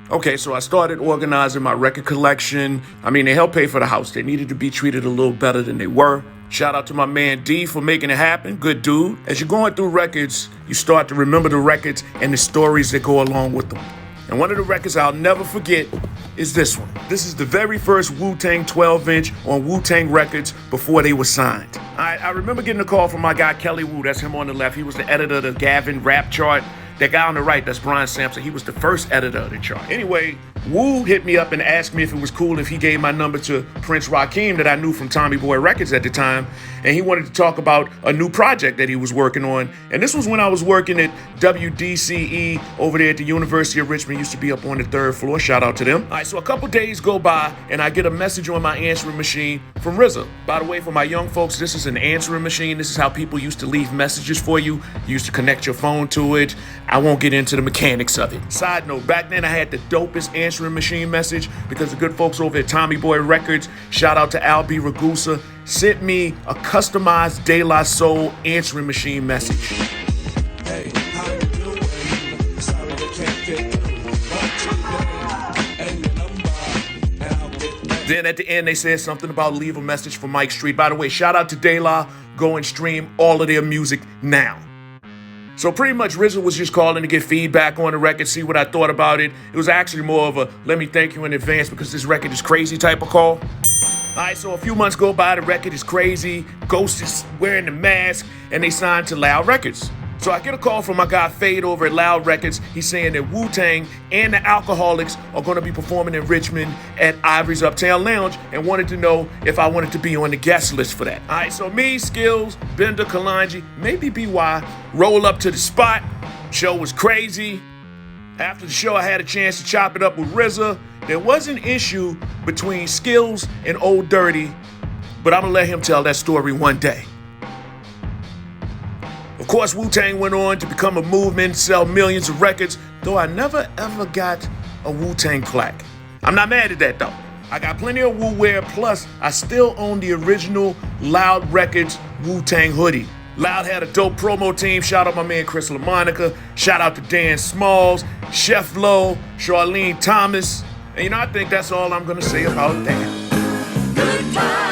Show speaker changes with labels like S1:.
S1: Okay, so I started organizing my record collection. I mean, they helped pay for the house. They needed to be treated a little better than they were. Shout out to my man D for making it happen. Good dude. As you're going through records, you start to remember the records and the stories that go along with them. And one of the records I'll never forget is this one. This is the very first Wu-Tang 12-inch on Wu-Tang Records before they were signed. I remember getting a call from my guy Kelly Wu. That's him on the left. He was the editor of the Gavin rap chart. That guy on the right, that's Brian Sampson. He was the first editor of the chart. Anyway, Wu hit me up and asked me if it was cool if he gave my number to Prince Rakeem that I knew from Tommy Boy Records at the time. And he wanted to talk about a new project that he was working on. And this was when I was working at WDCE over there at the University of Richmond. Used to be up on the 3rd floor. Shout out to them. All right, so a couple days go by and I get a message on my answering machine from RZA. By the way, for my young folks, this is an answering machine. This is how people used to leave messages for you. You used to connect your phone to it. I won't get into the mechanics of it. Side note, back then I had the dopest answering machine message because the good folks over at Tommy Boy Records, shout out to Al B. Ragusa, sent me a customized De La Soul answering machine message. Hey, how you doing? Sorry I can't get through. Then at the end they said something about leave a message for Mike Street. By the way, shout out to De La. Go and stream all of their music now. So pretty much RZA was just calling to get feedback on the record, see what I thought about it. It was actually more of a let me thank you in advance because this record is crazy type of call. All right, so a few months go by, the record is crazy, Ghost is wearing the mask, and they signed to Loud Records. So I get a call from my guy Fade over at Loud Records. He's saying that Wu-Tang and the Alcoholics are going to be performing in Richmond at Ivory's Uptown Lounge and wanted to know if I wanted to be on the guest list for that. All right, so me, Skills, Bender, Kalanji, maybe BY, roll up to the spot. Show was crazy. After the show, I had a chance to chop it up with RZA. There was an issue between Skills and Old Dirty, but I'm going to let him tell that story one day. Of course, Wu-Tang went on to become a movement, sell millions of records, though I never ever got a Wu-Tang plaque. I'm not mad at that though. I got plenty of Wu wear, plus I still own the original Loud Records Wu-Tang hoodie. Loud had a dope promo team. Shout out my man Chris LaMonica. Shout out to Dan Smalls, Chef Low, Charlene Thomas. And I think that's all I'm gonna say about that. Good time.